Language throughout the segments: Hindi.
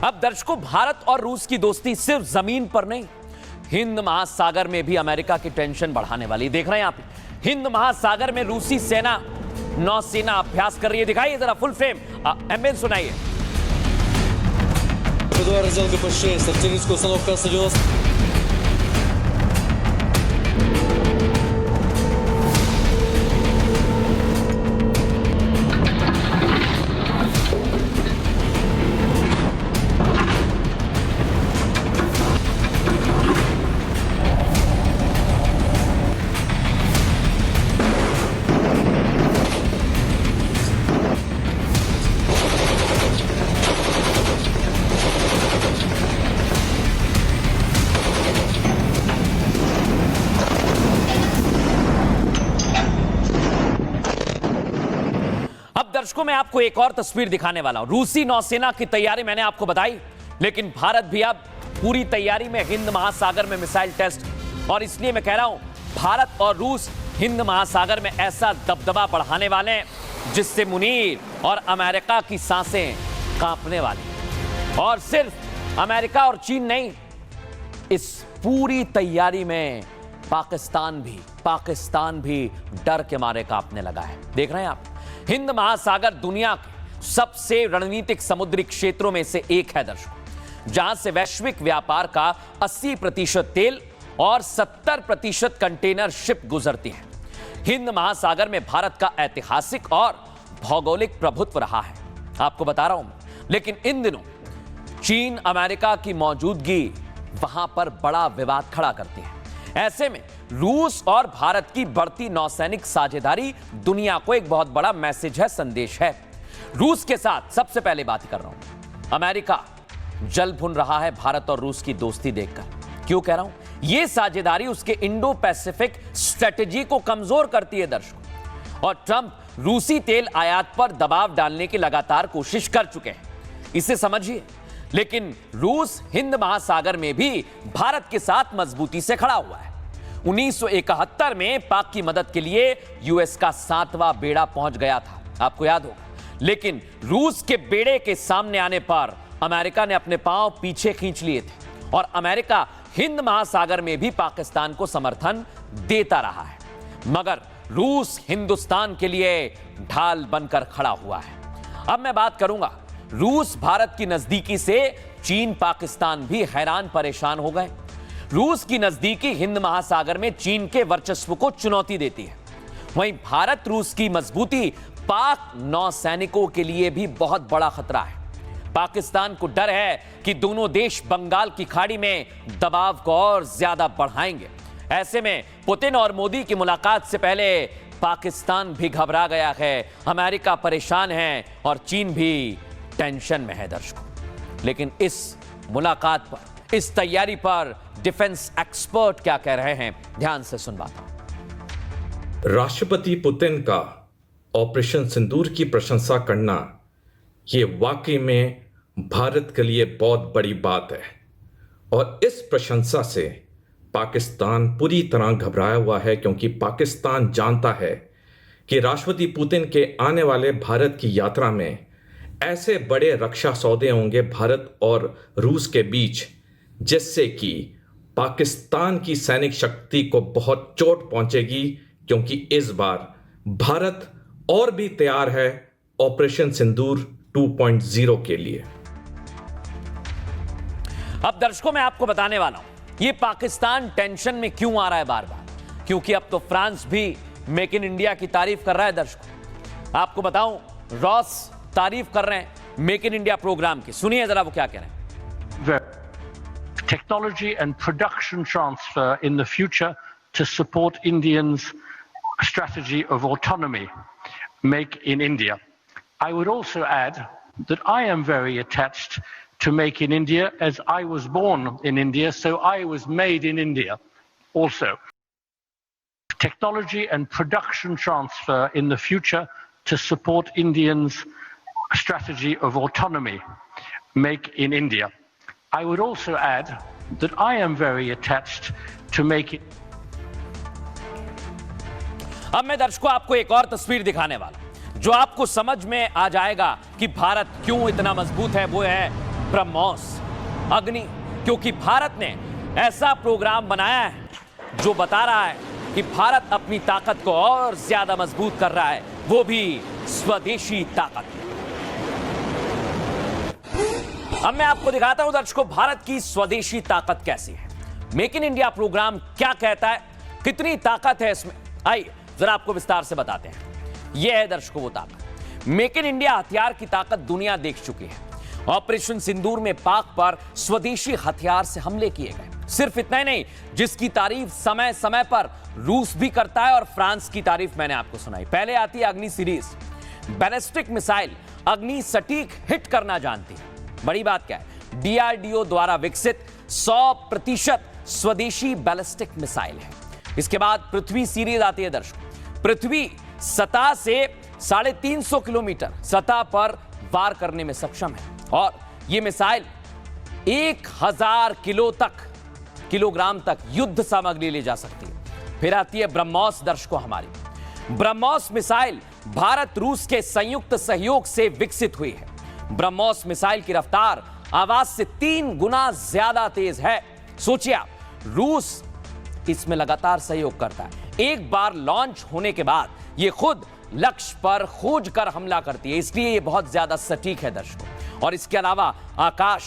अब दर्शकों, भारत और रूस की दोस्ती सिर्फ जमीन पर नहीं, हिंद महासागर में भी अमेरिका की टेंशन बढ़ाने वाली। देख रहे हैं आप, हिंद महासागर में रूसी सेना नौसेना अभ्यास कर रही है। दिखाइए जरा फुल फ्रेम, एम्बियंस सुनाइए। Раздел ГП-6, артиллерийская установка С-90. दर्शकों, मैं आपको एक और तस्वीर दिखाने वाला हूं। रूसी नौसेना की तैयारी मैंने आपको बताई, लेकिन भारत भी अब पूरी तैयारी में हिंद महासागर में मिसाइल टेस्ट। और इसलिए मैं कह रहा हूं, भारत और रूस हिंद महासागर में ऐसा दबदबा बढ़ाने वाले हैं जिससे मुनीर और अमेरिका की सांसें कांपने वाली। और सिर्फ अमेरिका और चीन नहीं, इस पूरी तैयारी में पाकिस्तान भी डर के मारे कांपने लगा है। देख रहे हैं आप, हिंद महासागर दुनिया के सबसे रणनीतिक समुद्री क्षेत्रों में से एक है दर्शकों, जहां से वैश्विक व्यापार का 80% तेल और 70% कंटेनर शिप गुजरती हैं। हिंद महासागर में भारत का ऐतिहासिक और भौगोलिक प्रभुत्व रहा है, आपको बता रहा हूं। लेकिन इन दिनों चीन अमेरिका की मौजूदगी वहां पर बड़ा विवाद खड़ा करती है। ऐसे में रूस और भारत की बढ़ती नौसैनिक साझेदारी दुनिया को एक बहुत बड़ा मैसेज है, संदेश है। रूस के साथ सबसे पहले बात कर रहा हूं, अमेरिका जल भुन रहा है भारत और रूस की दोस्ती देखकर। क्यों कह रहा हूं? यह साझेदारी उसके इंडो पैसिफिक स्ट्रेटेजी को कमजोर करती है दर्शकों। और ट्रंप रूसी तेल आयात पर दबाव डालने की लगातार कोशिश कर चुके हैं, इसे समझिए। लेकिन रूस हिंद महासागर में भी भारत के साथ मजबूती से खड़ा हुआ है। 1971 में पाक की मदद के लिए यूएस का 7वां बेड़ा पहुंच गया था, आपको याद होगा। लेकिन रूस के बेड़े के सामने आने पर अमेरिका ने अपने पांव पीछे खींच लिए थे और अमेरिका हिंद महासागर में भी पाकिस्तान को समर्थन देता रहा है। मगर रूस हिंदुस्तान के लिए ढाल बनकर खड़ा हुआ है। अब मैं बात करूंगा, रूस भारत की नजदीकी से चीन पाकिस्तान भी हैरान परेशान हो गए। रूस की नजदीकी हिंद महासागर में चीन के वर्चस्व को चुनौती देती है। वहीं भारत रूस की मजबूती पाक नौसैनिकों के लिए भी बहुत बड़ा खतरा है। पाकिस्तान को डर है कि दोनों देश बंगाल की खाड़ी में दबाव को और ज्यादा बढ़ाएंगे। ऐसे में पुतिन और मोदी की मुलाकात से पहले पाकिस्तान भी घबरा गया है, अमेरिका परेशान है और चीन भी टेंशन में है दर्शकों। लेकिन इस मुलाकात पर, इस तैयारी पर डिफेंस एक्सपर्ट क्या कह रहे हैं, ध्यान से सुन बात। राष्ट्रपति पुतिन का ऑपरेशन सिंदूर की प्रशंसा करना यह वाकई में भारत के लिए बहुत बड़ी बात है। और इस प्रशंसा से पाकिस्तान पूरी तरह घबराया हुआ है, क्योंकि पाकिस्तान जानता है कि राष्ट्रपति पुतिन के आने वाले भारत की यात्रा में ऐसे बड़े रक्षा सौदे होंगे भारत और रूस के बीच, जिससे कि पाकिस्तान की सैनिक शक्ति को बहुत चोट पहुंचेगी। क्योंकि इस बार भारत और भी तैयार है ऑपरेशन सिंदूर 2.0 के लिए। अब दर्शकों, मैं आपको बताने वाला हूं, यह पाकिस्तान टेंशन में क्यों आ रहा है बार बार। क्योंकि अब तो फ्रांस भी मेक इन इंडिया की तारीफ कर रहा है दर्शकों। आपको बताऊं, रॉस तारीफ कर रहे हैं मेक इन इंडिया प्रोग्राम की। सुनिए जरा वो क्या कह रहे हैं। Technology and production transfer in the future to support Indians' strategy of autonomy, Make in India. I would also add that I am very attached to Make in India, as I was born in India, so I was made in India also. Technology and production transfer in the future to support Indians' strategy of autonomy, Make in India. I would also add that I am very attached to make it. अब मैं दर्शकों आपको एक और तस्वीर दिखाने वाला, जो आपको समझ में आ जाएगा कि भारत क्यों इतना मजबूत है। वो है ब्रह्मोस, अग्नि, क्योंकि भारत ने ऐसा प्रोग्राम बनाया है जो बता रहा है कि भारत अपनी ताकत को और ज्यादा मजबूत कर रहा है, वो भी स्वदेशी ताकत। अब मैं आपको दिखाता हूं दर्शकों, भारत की स्वदेशी ताकत कैसी है। मेक इन इंडिया प्रोग्राम क्या कहता है, कितनी ताकत है इसमें, आइए जरा आपको विस्तार से बताते हैं। यह है दर्शकों वो ताकत। मेक इन इंडिया हथियार की ताकत दुनिया देख चुकी है। ऑपरेशन सिंदूर में पाक पर स्वदेशी हथियार से हमले किए गए। सिर्फ इतना ही नहीं, जिसकी तारीफ समय समय पर रूस भी करता है और फ्रांस की तारीफ मैंने आपको सुनाई। पहले आती है अग्नि सीरीज, बैलिस्टिक मिसाइल अग्नि सटीक हिट करना जानती है। बड़ी बात क्या है, डीआरडीओ द्वारा विकसित 100% स्वदेशी बैलिस्टिक मिसाइल है। इसके बाद पृथ्वी सीरीज आती है दर्शकों। पृथ्वी सतह से 350 किलोमीटर सतह पर वार करने में सक्षम है और यह मिसाइल 1000 किलोग्राम तक युद्ध सामग्री ले जा सकती है। फिर आती है ब्रह्मोस दर्शकों हमारी। ब्रह्मोस मिसाइल भारत रूस के संयुक्त सहयोग से विकसित हुई है। ब्रह्मोस मिसाइल की रफ्तार आवाज से 3 गुना ज्यादा तेज है। सोचिए आप, रूस इसमें लगातार सहयोग करता है। एक बार लॉन्च होने के बाद यह खुद लक्ष्य पर खोज कर हमला करती है, इसलिए यह बहुत ज्यादा सटीक है दर्शकों। और इसके अलावा आकाश,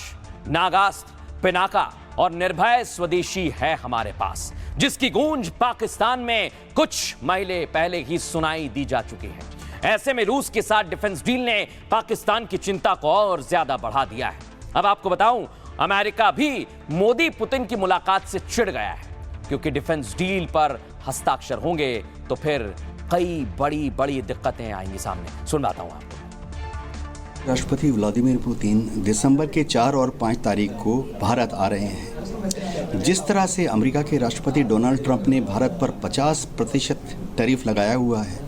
नागास्त्र, पिनाका और निर्भय स्वदेशी है हमारे पास, जिसकी गूंज पाकिस्तान में कुछ महीने पहले ही सुनाई दी जा चुकी है। ऐसे में रूस के साथ डिफेंस डील ने पाकिस्तान की चिंता को और ज्यादा बढ़ा दिया है। अब आपको बताऊं, अमेरिका भी मोदी पुतिन की मुलाकात से चिढ़ गया है, क्योंकि डिफेंस डील पर हस्ताक्षर होंगे तो फिर कई बड़ी बड़ी दिक्कतें आएंगी सामने। सुनवाता हूं आपको। राष्ट्रपति व्लादिमीर पुतिन दिसंबर के 4 और 5 तारीख को भारत आ रहे हैं। जिस तरह से अमेरिका के राष्ट्रपति डोनाल्ड ट्रंप ने भारत पर 50% टैरिफ लगाया हुआ है,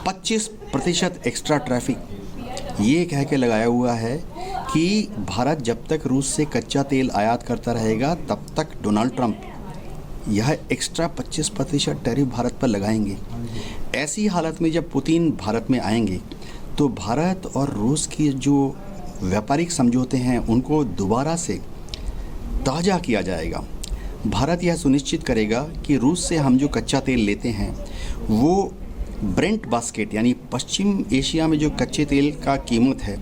25% एक्स्ट्रा ट्रैफिक ये कह के लगाया हुआ है कि भारत जब तक रूस से कच्चा तेल आयात करता रहेगा तब तक डोनाल्ड ट्रंप यह एक्स्ट्रा 25% टैरिफ भारत पर लगाएंगे। ऐसी हालत में जब पुतिन भारत में आएंगे तो भारत और रूस की जो व्यापारिक समझौते हैं उनको दोबारा से ताज़ा किया जाएगा। भारत यह सुनिश्चित करेगा कि रूस से हम जो कच्चा तेल लेते हैं वो ब्रेंट बास्केट यानी पश्चिम एशिया में जो कच्चे तेल का कीमत है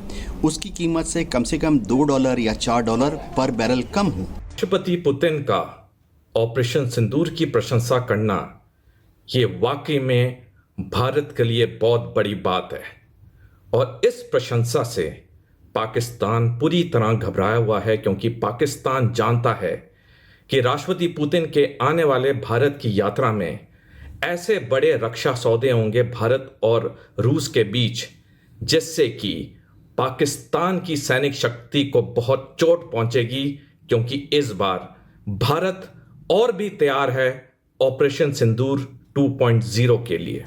उसकी कीमत से कम $2 या $4 पर बैरल कम हो। राष्ट्रपति पुतिन का ऑपरेशन सिंदूर की प्रशंसा करना ये वाकई में भारत के लिए बहुत बड़ी बात है और इस प्रशंसा से पाकिस्तान पूरी तरह घबराया हुआ है, क्योंकि पाकिस्तान जानता है कि राष्ट्रपति पुतिन के आने वाले भारत की यात्रा में ऐसे बड़े रक्षा सौदे होंगे भारत और रूस के बीच, जिससे कि पाकिस्तान की सैनिक शक्ति को बहुत चोट पहुंचेगी, क्योंकि इस बार भारत और भी तैयार है ऑपरेशन सिंदूर 2.0 के लिए।